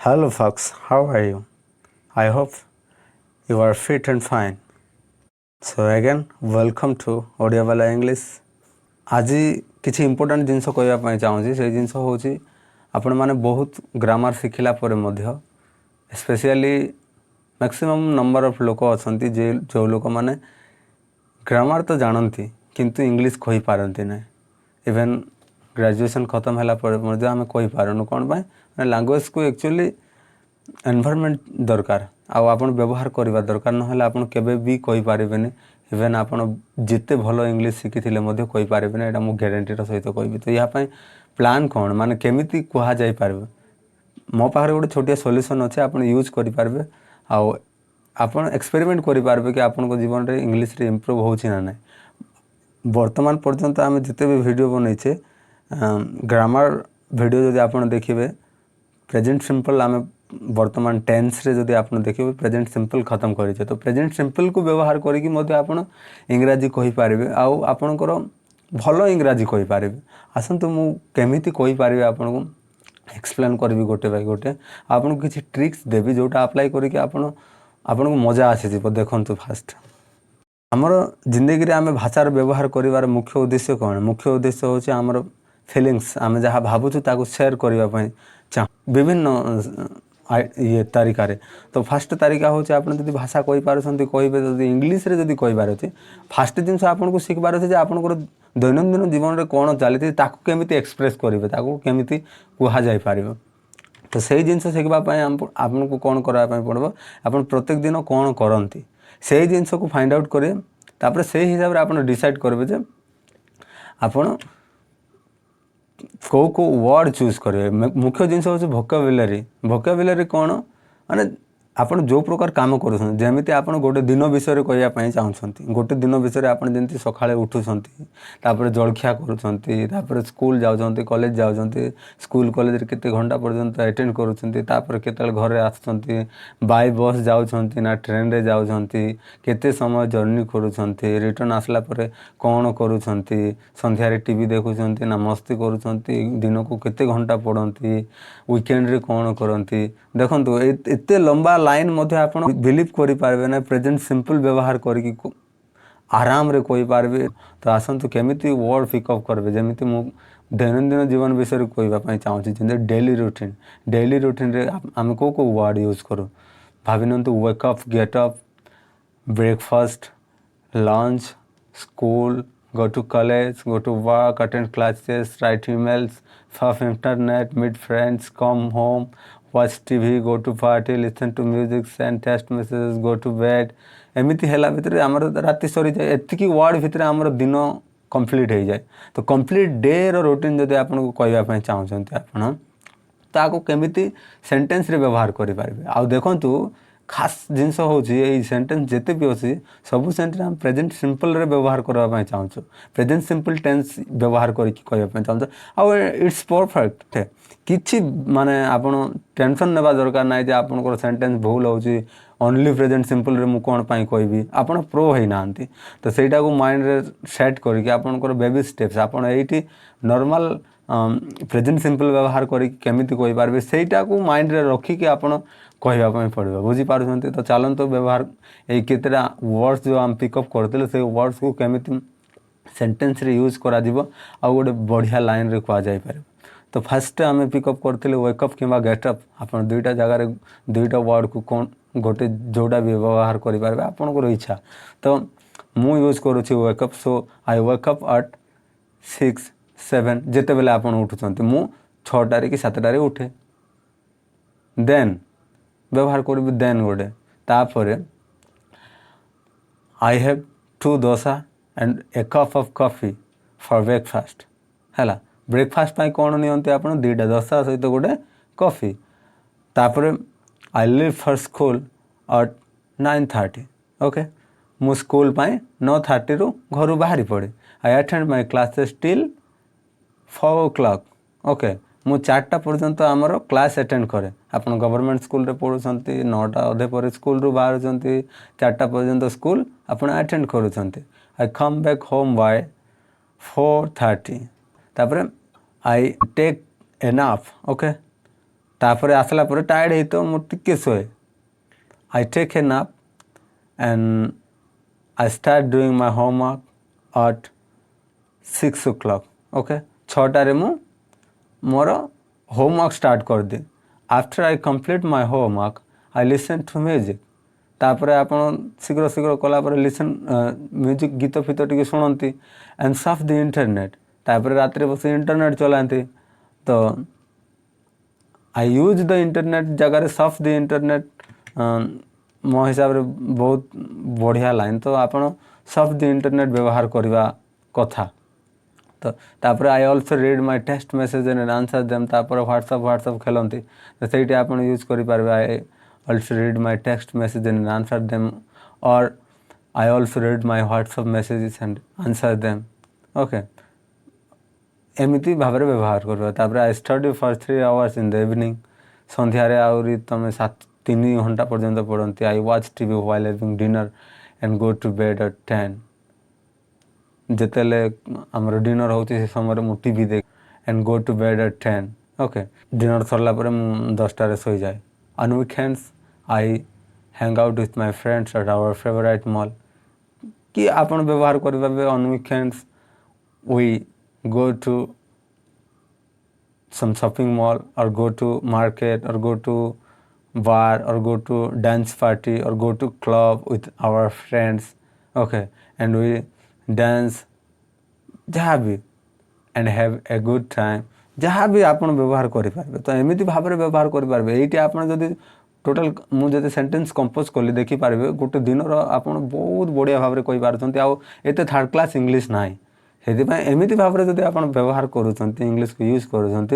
Hello, folks. How are you? I hope you are fit and fine. So again, welcome to Odia ବାଲା English. ଆଜି କିଛି important ଜିନିଷ କହିବା ପାଇଁ ଚାହୁଁଛି। ସେଇ ଜିନିଷ ହେଉଛି ଆପଣମାନେ ବହୁତ ଗ୍ରାମାର ଶିଖିଲା ପରେ ମଧ୍ୟ ସ୍ପେସିଆଲି ମ୍ୟାକ୍ସିମମ୍ ନମ୍ବର ଅଫ୍ ଲୋକ ଅଛନ୍ତି ଯେଉଁ ଲୋକମାନେ ଗ୍ରାମାର ତ ଜାଣନ୍ତି କିନ୍ତୁ ଇଂଲିଶ କହିପାରନ୍ତି ନାହିଁ। ଇଭେନ୍ ଗ୍ରାଜୁଏସନ୍ ଖତମ ହେଲା ପରେ ମଧ୍ୟ ଆମେ କହିପାରୁନୁ କ'ଣ ପାଇଁ ମାନେ ଲାଙ୍ଗୁଏଜକୁ ଆକ୍ଚୁଆଲି ଏନଭାରମେଣ୍ଟ ଦରକାର ଆଉ ଆପଣ ବ୍ୟବହାର କରିବା ଦରକାର ନହେଲେ ଆପଣ କେବେ ବି କହିପାରିବେନି। ଇଭେନ୍ ଆପଣ ଯେତେ ଭଲ ଇଂଲିଶ ଶିଖିଥିଲେ ମଧ୍ୟ କହିପାରିବେନି, ଏଇଟା ମୁଁ ଗ୍ୟାରେଣ୍ଟିର ସହିତ କହିବି। ତ ଏହା ପାଇଁ ପ୍ଲାନ୍ କ'ଣ ମାନେ କେମିତି କୁହାଯାଇପାରିବ, ମୋ ପାଖରେ ଗୋଟେ ଛୋଟିଆ ସଲ୍ୟୁସନ୍ ଅଛି, ଆପଣ ୟୁଜ୍ କରିପାରିବେ ଆଉ ଆପଣ ଏକ୍ସପେରିମେଣ୍ଟ କରିପାରିବେ କି ଆପଣଙ୍କ ଜୀବନରେ ଇଂଲିଶରେ ଇମ୍ପ୍ରୁଭ୍ ହେଉଛି ନା ନାହିଁ। ବର୍ତ୍ତମାନ ପର୍ଯ୍ୟନ୍ତ ଆମେ ଯେତେ ବି ଭିଡ଼ିଓ ବନେଇଛେ ଗ୍ରାମାର ଭିଡ଼ିଓ ଯଦି ଆପଣ ଦେଖିବେ ପ୍ରେଜେଣ୍ଟ ସିମ୍ପଲ୍ ଆମେ ବର୍ତ୍ତମାନ ଟେନ୍ସରେ ଯଦି ଆପଣ ଦେଖିବେ ପ୍ରେଜେଣ୍ଟ ସିମ୍ପଲ୍ ଖତମ କରିଛେ। ତ ପ୍ରେଜେଣ୍ଟ ସିମ୍ପଲ୍କୁ ବ୍ୟବହାର କରିକି ମଧ୍ୟ ଆପଣ ଇଂରାଜୀ କହିପାରିବେ ଆଉ ଆପଣଙ୍କର ଭଲ ଇଂରାଜୀ କହିପାରିବେ। ଆସନ୍ତୁ ମୁଁ କେମିତି କହିପାରିବି ଆପଣଙ୍କୁ ଏକ୍ସପ୍ଲେନ୍ କରିବି ଗୋଟେ ବାଇ ଗୋଟେ, ଆପଣଙ୍କୁ କିଛି ଟ୍ରିକ୍ସ ଦେବି ଯେଉଁଟା ଆପ୍ଲାଏ କରିକି ଆପଣଙ୍କୁ ମଜା ଆସିଯିବ। ଦେଖନ୍ତୁ, ଫାଷ୍ଟ ଆମର ଜିନ୍ଦଗିରେ ଆମେ ଭାଷାର ବ୍ୟବହାର କରିବାର ମୁଖ୍ୟ ଉଦ୍ଦେଶ୍ୟ କ'ଣ? ମୁଖ୍ୟ ଉଦ୍ଦେଶ୍ୟ ହେଉଛି ଆମର ଫିଲିଙ୍ଗସ୍, ଆମେ ଯାହା ଭାବୁଛୁ ତାକୁ ସେୟାର କରିବା ପାଇଁ ଚାହୁଁ ବିଭିନ୍ନ ତାରିକାରେ। ତ ଫାଷ୍ଟ ତାରିକା ହେଉଛି ଆପଣ ଯଦି ଭାଷା କହିପାରୁଛନ୍ତି କହିବେ, ଯଦି ଇଂଲିଶରେ ଯଦି କହିବାର ଅଛି ଫାଷ୍ଟ ଜିନିଷ ଆପଣଙ୍କୁ ଶିଖିବାର ଅଛି ଯେ ଆପଣଙ୍କର ଦୈନନ୍ଦିନ ଜୀବନରେ କ'ଣ ଚାଲିଛି ତାକୁ କେମିତି ଏକ୍ସପ୍ରେସ୍ କରିବେ, ତାକୁ କେମିତି କୁହାଯାଇପାରିବ। ତ ସେଇ ଜିନିଷ ଶିଖିବା ପାଇଁ ଆପଣଙ୍କୁ କ'ଣ କରିବା ପାଇଁ ପଡ଼ିବ, ଆପଣ ପ୍ରତ୍ୟେକ ଦିନ କ'ଣ କରନ୍ତି ସେଇ ଜିନିଷକୁ ଫାଇଣ୍ଡ ଆଉଟ୍ କରିବେ। ତାପରେ ସେଇ ହିସାବରେ ଆପଣ ଡିସାଇଡ଼୍ କରିବେ ଯେ ଆପଣ କେଉଁ ୱାର୍ଡ଼ ଚୁଜ୍ କରିବେ। ମୁଖ୍ୟ ଜିନିଷ ହେଉଛି ଭୋକାବୁଲାରୀ। ଭୋକାବୁଲାରୀ କ'ଣ ମାନେ ଆପଣ ଯେଉଁ ପ୍ରକାର କାମ କରୁଛନ୍ତି, ଯେମିତି ଆପଣ ଗୋଟେ ଦିନ ବିଷୟରେ କହିବା ପାଇଁ ଚାହୁଁଛନ୍ତି, ଗୋଟେ ଦିନ ବିଷୟରେ ଆପଣ ଯେମିତି ସକାଳେ ଉଠୁଛନ୍ତି, ତାପରେ ଜଳଖିଆ କରୁଛନ୍ତି, ତାପରେ ସ୍କୁଲ ଯାଉଛନ୍ତି, କଲେଜ ଯାଉଛନ୍ତି, ସ୍କୁଲ କଲେଜରେ କେତେ ଘଣ୍ଟା ପର୍ଯ୍ୟନ୍ତ ଆଟେଣ୍ଡ କରୁଛନ୍ତି, ତାପରେ କେତେବେଳେ ଘରେ ଆସୁଛନ୍ତି, ବାଇ ବସ୍ ଯାଉଛନ୍ତି ନା ଟ୍ରେନରେ ଯାଉଛନ୍ତି, କେତେ ସମୟ ଜର୍ଣ୍ଣି କରୁଛନ୍ତି, ରିଟର୍ନ ଆସିଲା ପରେ କ'ଣ କରୁଛନ୍ତି, ସନ୍ଧ୍ୟାରେ ଟିଭି ଦେଖୁଛନ୍ତି ନା ମସ୍ତି କରୁଛନ୍ତି, ଦିନକୁ କେତେ ଘଣ୍ଟା ପଢ଼ନ୍ତି, ୱିକେଣ୍ଡରେ କ'ଣ କରନ୍ତି। ଦେଖନ୍ତୁ ଏତେ ଲମ୍ବା ଲାଇନ୍ ମଧ୍ୟ ଆପଣ ବିଲିଭ୍ କରିପାରିବେ ନା ପ୍ରେଜେଣ୍ଟ ସିମ୍ପଲ୍ ବ୍ୟବହାର କରିକି ଆରାମରେ କହିପାରିବେ। ତ ଆସନ୍ତୁ କେମିତି ୱାର୍ଡ଼ ପିକଅପ୍ କରିବେ, ଯେମିତି ମୁଁ ଦୈନନ୍ଦିନ ଜୀବନ ବିଷୟରେ କହିବା ପାଇଁ ଚାହୁଁଛି। ଯେମିତି ଡେଲି ରୁଟିନ୍ରେ ଆମେ କେଉଁ ୱାର୍ଡ଼ ୟୁଜ୍ କରୁ ଭାବି ନିଅନ୍ତୁ। Wake up, get up, breakfast, lunch, school, go to college, go to work, attend classes, write emails, surf internet, meet friends, come home, watch TV, go to party, listen to music, send text messages, go to bed। ଏମିତି ହେଲା ଭିତରେ ଆମର ରାତି ସରିଯାଏ। ଏତିକି ward ଭିତରେ ଆମର ଦିନ କମ୍ପ୍ଲିଟ୍ ହେଇଯାଏ। ତ କମ୍ପ୍ଲିଟ୍ ଡେର ରୁଟିନ୍ ଯଦି ଆପଣଙ୍କୁ କହିବା ପାଇଁ ଚାହୁଁଛନ୍ତି ଆପଣ ତାକୁ କେମିତି ସେଣ୍ଟେନ୍ସରେ ବ୍ୟବହାର କରିପାରିବେ। ଆଉ ଦେଖନ୍ତୁ ଖାସ୍ ଜିନିଷ ହେଉଛି ଏଇ ସେଣ୍ଟେନ୍ସ ଯେତେ ବି ଅଛି ସବୁ ସେଣ୍ଟେନ୍ସ ଆମେ ପ୍ରେଜେଣ୍ଟ ସିମ୍ପଲ୍ରେ ବ୍ୟବହାର କରିବା ପାଇଁ ଚାହୁଁଛୁ, ପ୍ରେଜେଣ୍ଟ ସିମ୍ପଲ୍ ଟେନ୍ସ ବ୍ୟବହାର କରିକି କହିବା ପାଇଁ ଚାହୁଁଛୁ। ଆଉ ଇଟ୍ସ ପରଫେକ୍ଟ। କିଛି ମାନେ ଆପଣ ଟେନସନ୍ ନେବା ଦରକାର ନାହିଁ ଯେ ଆପଣଙ୍କର ସେଣ୍ଟେନ୍ସ ଭୁଲ ହେଉଛି, ଓନ୍ଲି ପ୍ରେଜେଣ୍ଟ ସିମ୍ପଲ୍ରେ ମୁଁ କ'ଣ ପାଇଁ କହିବି। ଆପଣ ପ୍ରୋ ହେଇନାହାନ୍ତି ତ ସେଇଟାକୁ ମାଇଣ୍ଡରେ ସେଟ୍ କରିକି ଆପଣଙ୍କର ବେବି ଷ୍ଟେପ୍ସ ଆପଣ ଏଇଠି ନର୍ମାଲ୍ ପ୍ରେଜେଣ୍ଟ ସିମ୍ପଲ୍ ବ୍ୟବହାର କରିକି କେମିତି କହିପାରିବେ ସେଇଟାକୁ ମାଇଣ୍ଡରେ ରଖିକି ଆପଣ କହିବା ପାଇଁ ପଡ଼ିବ। ବୁଝିପାରୁଛନ୍ତି? ତ ଚାଲନ୍ତୁ ବ୍ୟବହାର ଏଇ କେତେଟା ୱାର୍ଡ଼ସ୍ ଯେଉଁ ଆମେ ପିକଅପ୍ କରିଥିଲେ ସେଇ ୱାର୍ଡ଼ସ୍କୁ କେମିତି ସେଣ୍ଟେନ୍ସରେ ୟୁଜ୍ କରାଯିବ ଆଉ ଗୋଟେ ବଢ଼ିଆ ଲାଇନ୍ରେ କୁହାଯାଇପାରିବ। ତ ଫାଷ୍ଟ ଆମେ ପିକଅପ୍ କରିଥିଲେ ୱେକଅପ୍ କିମ୍ବା ଗେଟ୍ଅପ୍। ଆପଣ ଦୁଇଟା ଜାଗାରେ ଦୁଇଟା ୱାର୍ଡ଼କୁ କ'ଣ ଗୋଟେ ଯେଉଁଟା ବି ବ୍ୟବହାର କରିପାରିବେ ଆପଣଙ୍କର ଇଚ୍ଛା। ତ ମୁଁ ୟୁଜ୍ କରୁଛି wake-up. So I wake-up at 6, 7 ଯେତେବେଳେ ଆପଣ ଉଠୁଛନ୍ତି, ମୁଁ 6ଟାରେ କି 7ଟାରେ ଉଠେ। ଦେନ୍ ବ୍ୟବହାର କରିବି ଦେନ୍ ଗୋଟେ। ତାପରେ I have 2 dosa and A cup of coffee for breakfast. ହେଲା, ବ୍ରେକଫାଷ୍ଟ ପାଇଁ କ'ଣ ନିଅନ୍ତି ଆପଣ? 2ଟା ଦୋସା ସହିତ ଗୋଟେ କଫି। ତାପରେ I leave for school at 9:30। Okay, ମୁଁ ସ୍କୁଲ ପାଇଁ 9:30ରୁ ଘରୁ ବାହାରି ପଡ଼େ। I attend my classes till 4 o'clock। Okay, ମୁଁ 4ଟା ପର୍ଯ୍ୟନ୍ତ ଆମର କ୍ଲାସ୍ ଆଟେଣ୍ଡ କରେ। ଆପଣ ଗଭର୍ଣ୍ଣମେଣ୍ଟ ସ୍କୁଲରେ ପଢ଼ୁଛନ୍ତି, 9ଟା ଅଧେ ପରେ ସ୍କୁଲରୁ ବାହାରୁଛନ୍ତି, 4ଟା ପର୍ଯ୍ୟନ୍ତ ସ୍କୁଲ ଆପଣ ଆଟେଣ୍ଡ କରୁଛନ୍ତି। I come back home by 4:30। ତାପରେ I take a nap. Okay, तापर आसला पर टायर्ड है तो मुझे टिके सोए I take a nap and I start doing my homework at 6 o'clock okay 6टारे मु मोर होमवर्क स्टार्ट कर दी after I complete my homework I listen to music तापर आपण शीघ्र शीघ्र कलापर लिसन म्यूजिक गीत फित टी शुणती एंड सर्फ द इंटरनेट तापर रात्रि बस इंटरनेट चलाती तो आई यूज द इंटरनेट जगार सर्फ द इंटरनेट मो हिसाब रे बहुत बढ़िया लाइन तो आपण सर्फ द इंटरनेट व्यवहार करवा कथा तो तापर I also read my text message and answer them तापर व्हाट्सएप खेलती तो सही आप यूज करें I also read my text message and answer them और I also read my WhatsApp messages and answer them okay एमती भाव में व्यवहार करवा तापर I study for 3 hours in the evening संध्यारे आहरी तुम 3 घंटा पर्यंत पढ़ती I watch TV while having dinner and go to bed at 10 जितेले आमर डिनर होती से समय मु टीवी देख and go to bed at 10 okay dinner सरला पर मु 10टारे सो जाए on weekends I hang out with my friends at our favourite mall कि आपण व्यवहार करबे on weekends we go to some shopping mall or go to market or go to bar or go to dance party or go to club with our friends okay and we dance जहाँ भी and have a good time जहाँ भी आपण व्यवहार करि पारबे तो एमिति भाव रे व्यवहार करि पारबे एठी आपण जदि टोटल मु जदि सेंटेंस कंपोज कली देखि पारबे गोटे दिन रो आपण बहुत बढ़िया भाव रे कहि पारछंती आ एते थर्ड क्लास इंग्लिश नाही से एमती भाव में जब आप व्यवहार करुँच इंग्लिश को यूज करुँच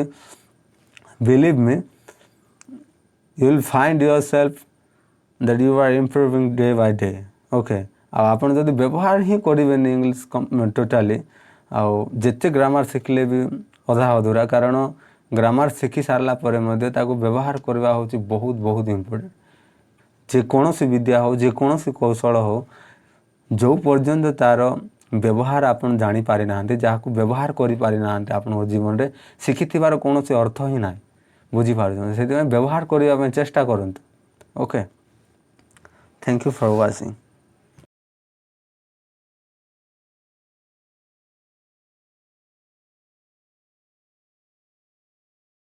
believe me you will find yourself that you are improving day by day okay आप जब व्यवहार ही करेंगे इंग्लिश टोटाली आते ग्रामर शिखले भी अधा अधूरा कारण ग्रामर शिखी सारापर व्यवहार करवा हूँ बहुत बहुत इम्पोर्टेंट जेकोसी विद्या हो जेकोसी कौशल हो जो पर्यंत तार व्यवहार आपन जानी पारि नाहंते जाहाकू व्यवहार करि पारि नाहंते आपन जीवन रे शिखिथिबार कोनोसी अर्थ ही नाही बुझी पारुछन सेति व्यवहार करिया चेष्टा करंतु okay thank you for watching.